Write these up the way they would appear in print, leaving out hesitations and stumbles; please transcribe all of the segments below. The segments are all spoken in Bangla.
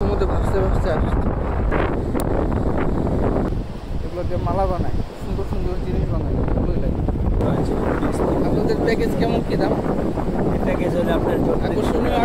সমুদ্রে ভাসতে ভাসতে আসছে। এগুলো দিয়ে মালা বানায়, সুন্দর সুন্দর জিনিস বানায়, ভালোই লাগে। আপনাদের প্যাকেজ কেমন কি দাম? প্যাকেজ হলে আপনার আকর্ষণীয়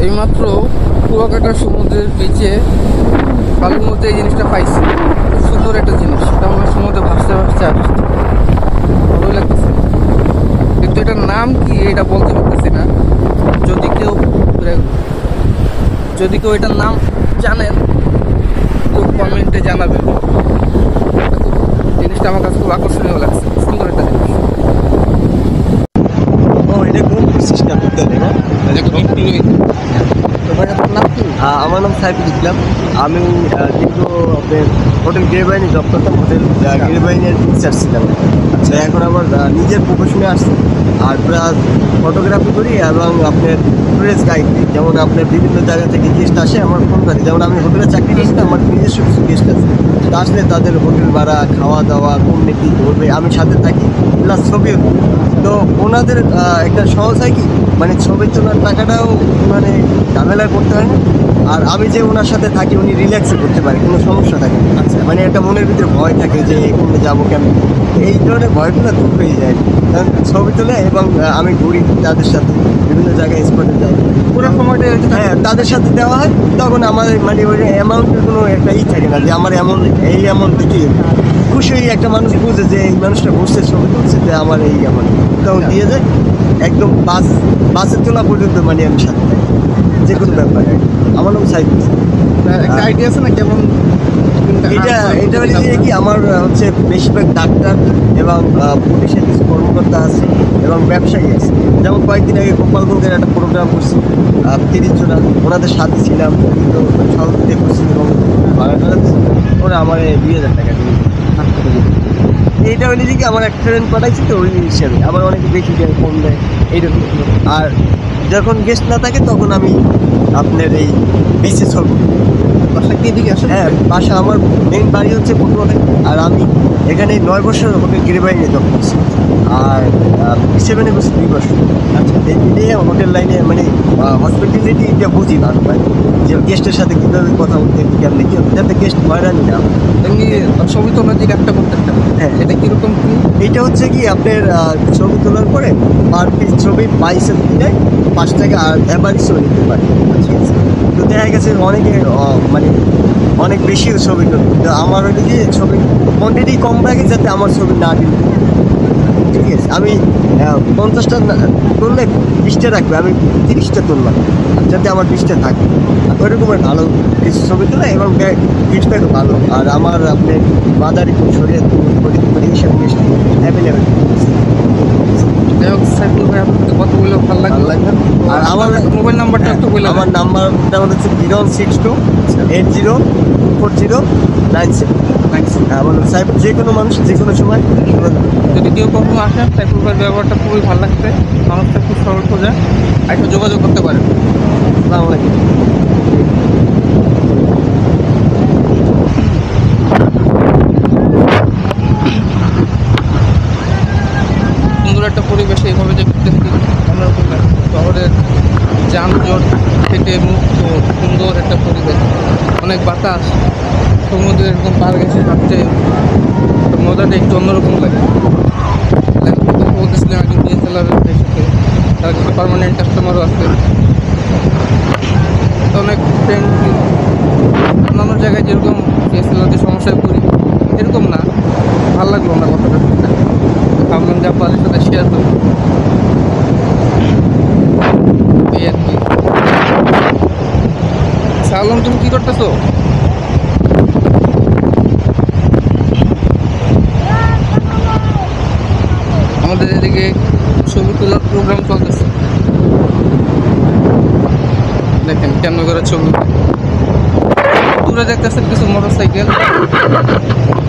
এইমাত্র কুয়াকাটা সমুদ্রের বিচে বালুর মধ্যে এই জিনিসটা পাইছি। খুব সুন্দর একটা জিনিস, এটা আমরা সমুদ্রে ভাসতে ভাসতে আসছি, ভালোই লাগতেছে। কিন্তু এটার নাম কি এটা বলতে পারতেছি না। যদি কেউ এটার নাম জানেন তো কমেন্টে জানাবেন। জিনিসটা আমার কাছে খুব আকর্ষণীয় লাগছে, সুন্দর একটা জিনিস। আমার নাম সাইফুল ইসলাম। আমি কিন্তু আপনার হোটেল গিরিবাহিনী জব করতাম, হোটেল গিরিবাহিনীর টিচার ছিলাম। আচ্ছা, এখন আমার নিজের প্রফেশনে আসছি আর প্লাস ফটোগ্রাফি করি এবং আপনার টুরিস্ট গাইড দিই। যেমন আপনার বিভিন্ন জায়গা থেকে গেস্ট আসে আমার ফোন করে, যেমন আমি হোটেলে চাকরি করছি না, আমার নিজস্ব কিছু গেস্ট আছে, আসলে তাদের হোটেল ভাড়া, খাওয়া দাওয়া, কোনটা কী করবে আমি সাথে থাকি, প্লাস ছবিও। তো ওনাদের একটা সহজ হয় কি, মানে ছবি তোলার টাকাটাও মানে ঝামেলা করতে হয় না, আর আমি যে ওনার সাথে থাকি উনি রিল্যাক্সে করতে পারে, কোনো সমস্যা থাকে না। আচ্ছা, মানে একটা মনের ভিতরে ভয় থাকে যে কোনটা যাবো কেমন, এই ধরনের ভয়গুলো দূর হয়ে যায়। কারণ ছবি তোলে এবং আমি ঘুরি তাদের সাথে, বিভিন্ন জায়গায় স্পটে যাই, পুরো সময়টা হ্যাঁ তাদের সাথে দেওয়া হয়। তখন আমার মানে ওই অ্যামাউন্টের কোনো একটা থাকে না যে আমার এমন এই অ্যামাউন্ট দিতেই খুশি হয়ে একটা মানুষ বুঝে যে এই মানুষটা বসছে ছবি তুলছে, যে আমার এই অ্যামাউন্ট তখন দিয়ে যায়। একদম বাসে তোলা পর্যন্ত মানে আমি সাথে থাকি, যে কোনো ব্যাপারে। আমার নাম সাইফুল। একটা আইডিয়া আছে না কেমন? এটা হচ্ছে কি, আমার হচ্ছে বেশিরভাগ ডাক্তার এবং পুলিশের কিছু কর্মকর্তা আছে এবং ব্যবসায়ী আছে। যেমন কয়েকদিন আগে গোপালগঞ্জের একটা প্রোগ্রাম করছি, 30 জন, ওনাদের সাথে ছিলাম, কিন্তু সহযোগিতা করছি এবং ওরা আমার 2000 টাকা দিয়ে। এইটা হলে কি আমার একটা ট্রেন পাঠাইছি, তো ওই হিসাবে আবার অনেকে বেশি দেয়, কম দেয়, এইরকম। আর যখন গেস্ট না থাকে তখন আমি আপনার এই বিচে ছবি। বাসা কি দিকে আসে? হ্যাঁ, বাসা আমার মেইন বাড়ি হচ্ছে পটুয়াখালী, আর আমি এখানে 9 বছর হোটেল গিরিবাহিনী জব করছি, আর 7-এ বছর 2 বছর। আচ্ছা, এই হোটেল লাইনে মানে হসপিটালিটি এটা বুঝি না ভাই, যে গেস্টের সাথে কীভাবে কথা বলতে কেমন কি যাতে গেস্ট হয়রানি না। এমনি ছবি তোলার দিকে একটা করতে পারেন। হ্যাঁ, এটা কীরকম কি? এইটা হচ্ছে কি আপনার ছবি তোলার পরে পার পিস ছবি 22 দিলে 5 টাকা আর অ্যাভারেজও নিতে পারে। ঠিক আছে, তো দেখা গেছে অনেকে মানে অনেক বেশি ছবি তোলে, তো আমার ওই যে ছবি কোয়ান্টিটি কম লাগে যাতে আমার ছবি না দিতে। ঠিক আছে, আমি 50টা তুললে 20টা রাখবে, আমি 30টা তুললাম যাতে আমার 20টা থাকে। ওইরকমের ভালো কিছু ছবি তোলা এবং ফিডব্যাকও ভালো। আর আমার আপনি মাদারীপুর শরীয়তপুর এইসব বেশি অ্যাভেলেবেল। যাই হোক সাইফুল ভাই, আপনাকে কত বললে ভালো লাগবে। আর আমার মোবাইল নাম্বারটা একটু বলে। আমার নাম্বারটা হচ্ছে 0162804097। হ্যাঁ, বলুন সাইফুল, যে কোনো মানুষ যে কোনো সময়। যদি কেউ কখনো আসেন, সাইফুল ভাইয়ের ব্যবহারটা খুবই ভালো লাগছে, মানুষটা খুব সরল সোজা, একটু যোগাযোগ করতে পারেন। আসসালামু আলাইকুম। সুন্দর একটা পরিবেশে এইভাবে যে ঘুরতে থাকি আমরা, শহরের যানজট থেকে মুক্ত সুন্দর একটা পরিবেশ। অনেক বাতাস, সমুদ্রে এরকম পার গেছে ভাবতে মজাটা একটু অন্যরকম লাগে। বলতেছিলাম একজন ডিএসএলআরের সাথে, তার কাছে পার্মানেন্ট কাস্টমারও আছে। তো অনেক ফ্রেন্ড অন্যান্য জায়গায় যেরকম ডিএসএলআরদের সমস্যায় পড়ি এরকম না, ভালো লাগলো না কথাটা শুনতে। ভাবলাম যে আপনাদের সাথে শেয়ার করি, এই আর কি। সালাম, তুমি কি করতেছো? আমাদের এদিকে ছবি তোলার প্রোগ্রাম চলতেছে, দেখেন কেমন করে ছবি। দূরে দেখতেছেন কিছু মোটর সাইকেল,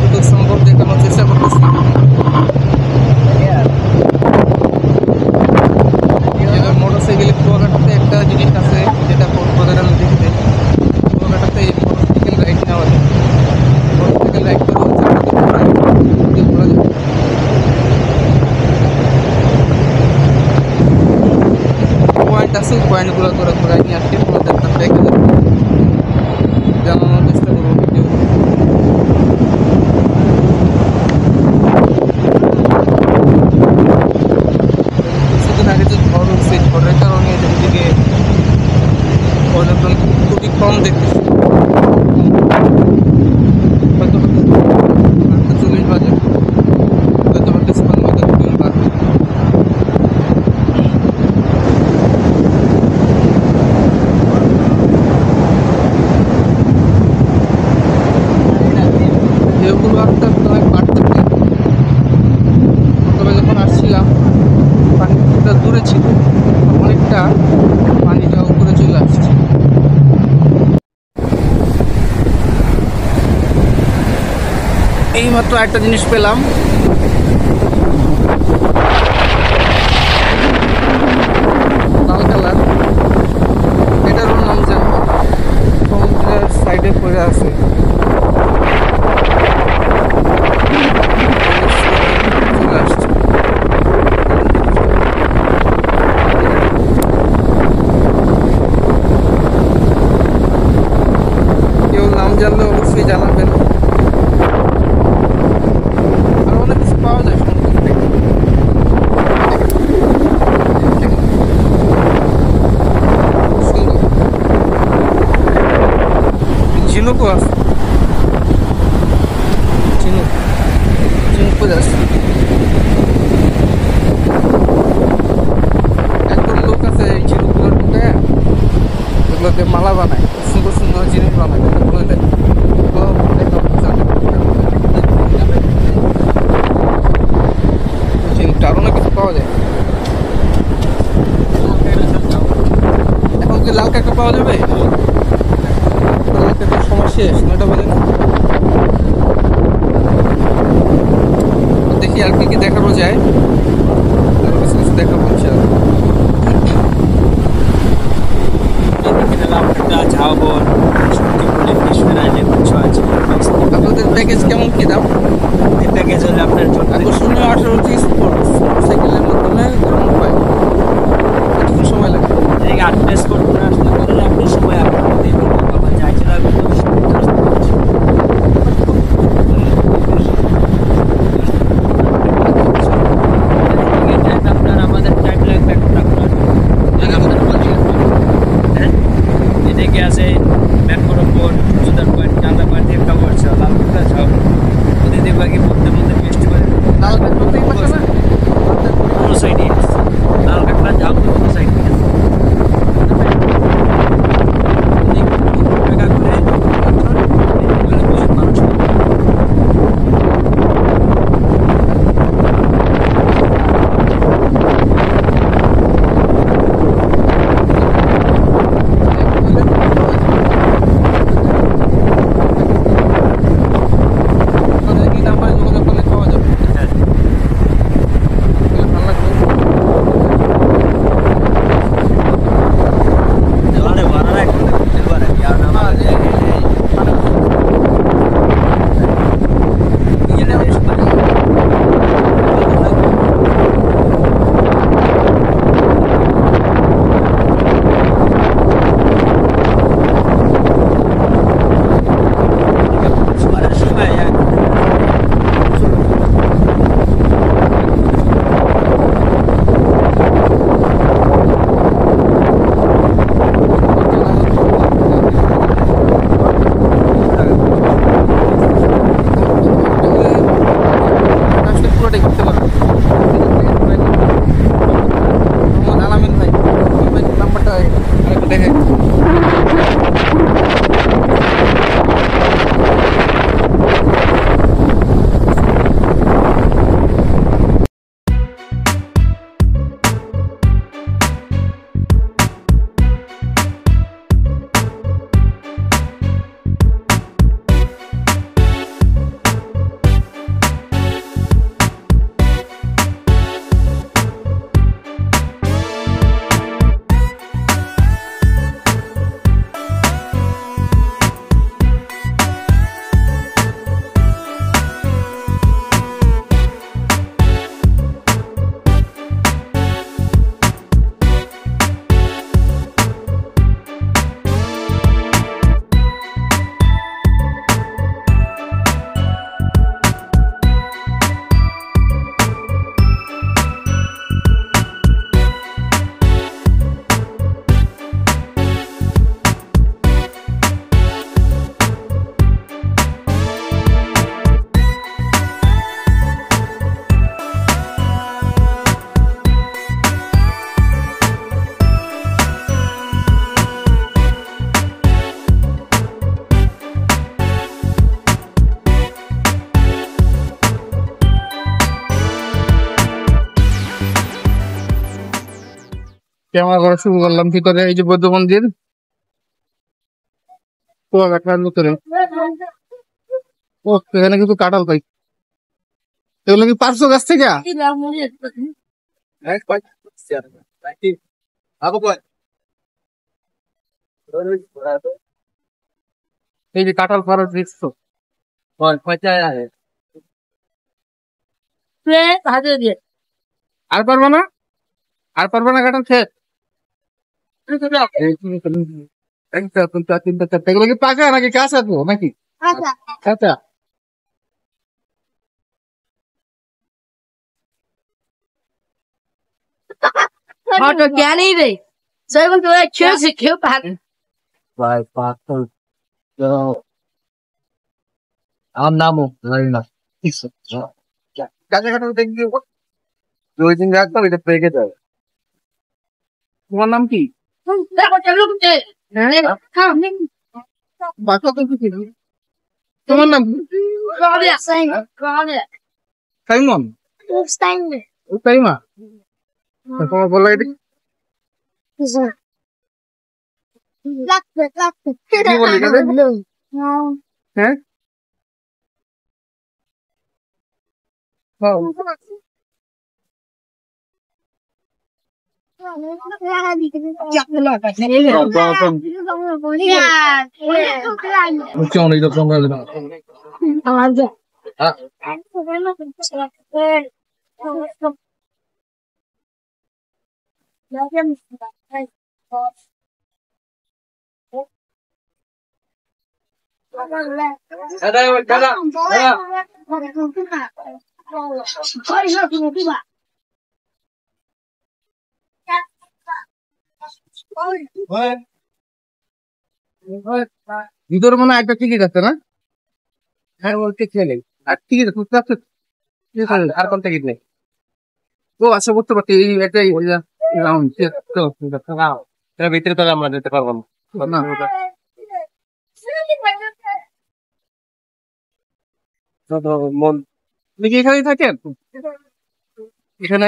যত সম্ভব দেখানোর চেষ্টা করতেছি। মোটর সাইকেলে কুয়াকাটাতে একটা জিনিস আছে যেটা প্রধান আমি দেখতে, কুয়াকাটাতে মোটর সাইকেল রাইড নেওয়া যায়। মোটর সাইকেল রাইড করে ঘোরা যায়। পয়েন্ট আছে, পয়েন্টগুলো করে ঘোরায় নিয়ে আসছে আমাদের কাছে দেখে জানানোর চেষ্টা করবো ভিডিও। কিছুদিন আগে যে ঝড় উঠছে, ঝড়ের কারণে এদিকে পর্যটন খুবই কম দেখতেছি। হয়তো 8:40 বাজে, হয়তো কিছুক্ষণ মধ্যে বাড়বে। ঢেউগুলো আস্তে আস্তে অনেক বাড়তেছে। তবে যখন আসছিলাম পানিটা দূরে ছিল, অনেকটা পানিটা উপরে চলে আসছে। এইমাত্র একটা জিনিস পেলাম, লাল কালার, এটারও নাম জানি না। সমুদ্রের সাইডে পড়ে আছে। চলে আসছে। কেউ নাম জানলে অবশ্যই জানাবেন। আর অনেক কিছু পাওয়া যায় সমুদ্র থেকে। সুন্দর ঝিনুকও আছে, ঝিনুক ঝিনুক আসছে। একজন লোক আছে এই ঝিনুকগুলোর ঢুকে এগুলোকে মালা বানায়, সুন্দর সুন্দর জিনিস বানায়, এটা বলে দেয়। ঝিনুকটা আরো অনেক কিছু পাওয়া যায়। এখন কি লাল কাঁকড়া পাওয়া যাবে? লাল কাঁকড়ার সময় শেষ, 9টা বাজে না? দেখি আর কি কি দেখানো যায়, আরো কিছু কিছু দেখাবো ইনশাআল্লাহ। আপনাদের প্যাকেজ কেমন কি দাম? এই প্যাকেজ হলে আপনার জন্য আকর্ষণীয় 18 থেকে স্পোর্ট সাইকেলের মাধ্যমে ভ্রমণ হয়। কতক্ষণ সময় লাগে? এদিকে 8 প্লেস করতে আসলে করলে আপনি সময় আপনাদের আমার চাইছে লাগবে 50 আপনার আমাদের টাইম লাগবে একটা আপনার এদিকে আছে ব্যাকরণ পয়েন্ট, জুতার পয়েন্ট, কান্দা পয়েন্ট, একটা পয়েন্ট, লালকুটা ঝাউ, ওদের বাকি মধ্যে মধ্যে ফেস্টিভ্যাল লাল কাঁকড়া তো এই পাশে না? ক্যামেরা করা শুরু করলাম ভিতরে, এই যে বৌদ্ধ মন্দির কুয়াকাটার ভিতরে। ও এখানে কিন্তু কাঁঠাল পাই, এগুলো কি পার্শ্ব গাছ থেকে? এই যে কাঁঠাল পাড়ার দৃশ্য। আর পারবো না, আর পারবো না কাঁঠাল খেয়ে। একটা দুটা তিনটা চারটা, এগুলো কি পাকা নাকি কাঁচা তো নাকি? কাঁচা। Marco Ganni, so I'm going to choose a coupon. ভাই পাথর তো আমার নামও জানি না। কাঁচা কাঁঠাল দেখবি, ওই দিন রাখতাম, এটা পেকে যাবে। তোমার নাম কি? বাচ্চা তো কি? তোমার নাম কি? সাইমন? ও সাইমা? তোমার বলো এটা কি বলি কাজে? হ্যাঁ হ্যাঁ। কেমন এটা তোমরা ভিতরে মনে হয় একটা টিকিট আছে না? হ্যাঁ বলতে খেলে আর টিকিট আছে, আর কোন টিকিট নেই? ও আচ্ছা বুঝতে পারছি, এই এটাই রাউন্ড এর ভিতরে তো আমরা যেতে পারবো না। না মন, আপনি কি এখানেই থাকেন? এখানে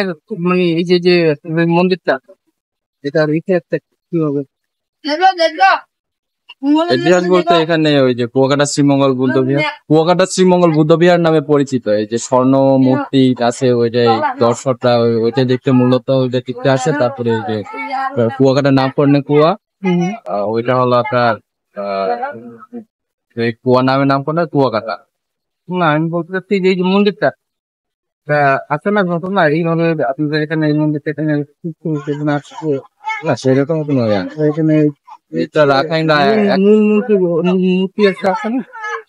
মানে এই যে যে মন্দিরটা, এটা ইতিহাসটা কি হবে? ইতিহাস বলতে এখানে ওই যে কুয়াকাটা শ্রীমঙ্গল বুদ্ধ বিহার নামে পরিচিত। এই যে স্বর্ণ মূর্তি আছে ওইটাই দর্শকরা ওইটা দেখতে মূলত ওইটা দেখতে আসে। তারপরে এই যে কুয়াকাটার নামকরণে কুয়া, ওইটা হলো আপনার এই কুয়া নামে নামকরণ কুয়াকাটা। না আমি বলতে চাচ্ছি যে এই যে মন্দিরটা আছে না ঘটনা, এইভাবে আপনাদের এখানে এই মন্দিরটা এখানে সেখানে আসছে না সেরকম তো নয়, এখানে এটা রাখাই না মূল মূর্তি, মূর্তি একটা আছে না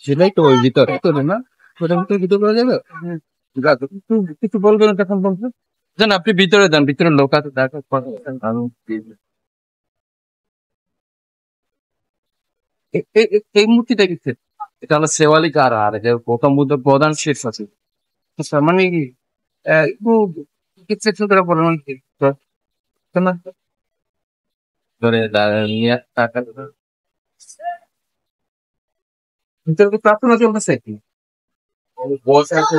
সেটাই তো ওই ভিতরে। ভিতরে না, ওটা ভিতরে ভিতরে করা যাবে? একটু কিছু বলবেন তখন বলতে। যান আপনি ভিতরে যান, ভিতরে লোক আছে দেখা এই মূর্তিটা কিসের? এটা হলো শেওয়ালি কারা, আর যে গৌতম বুদ্ধ প্রধান শিষ্য আছে। আচ্ছা মানে কি একটু চিকিৎসা করে বলেন কি না? ধরে নিয়ে টাকা ভিতরে কি প্রার্থনা চলতেছে? বসে আছে।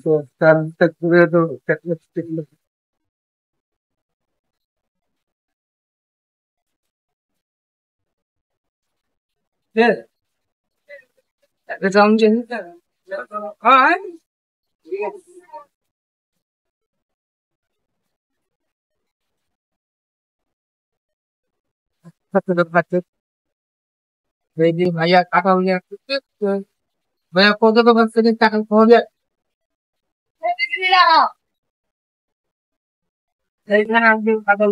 তো তার তো এটা আমি জানি হ্যাঁ ভাইয়া টাকা ভাইয়া কত দোকান থেকে টাকা পাওয়া যায়? এইখানে আমি টাকা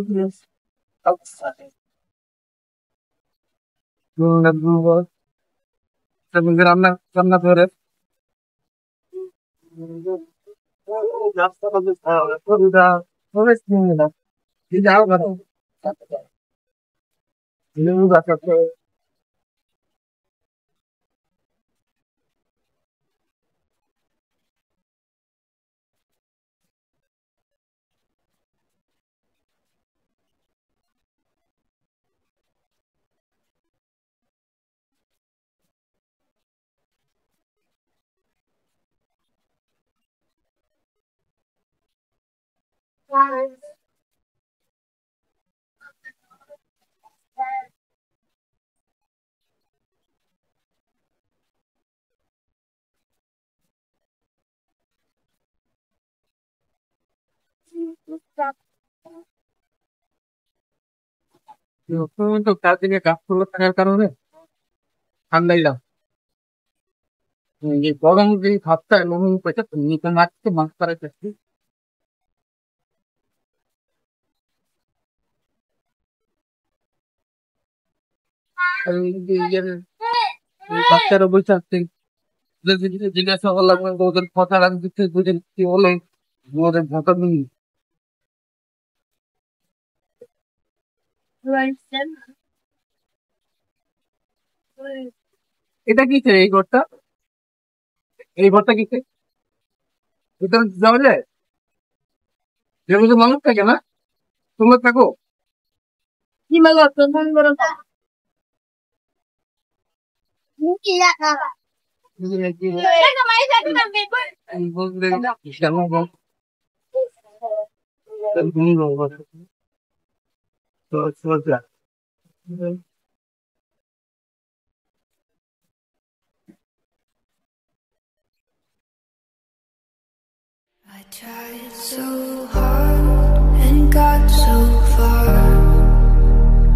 রান্না রান্না করে তো চারদিকে গাছগুলো থাকার কারণে ঠান্ডাই লাগে এই গরম যে ভাবটা এমন পেতে নিতে মাছকে মাছ করার চেষ্টা বাচ্চারা বসে আসছে জিজ্ঞাসা করলাম ওদের কথা রাখতে বুঝেন কি হলো ওদের ভাতা নিই এটা কিসে এই ঘরটা কিসে ভিতরে যাওয়া যায় যেগুলো মানুষ থাকে না তোমরা থাকো কি মাগো প্রথম বড় মুখি লাগা দেখা মাই দেখা না বেবই বলতে কেন বল তো I tried so hard and got so far,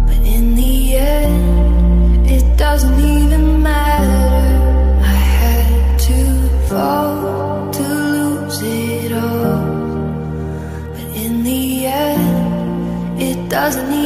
but in the end, it doesn't even matter. I had to fall to lose it all, but in the end, it doesn't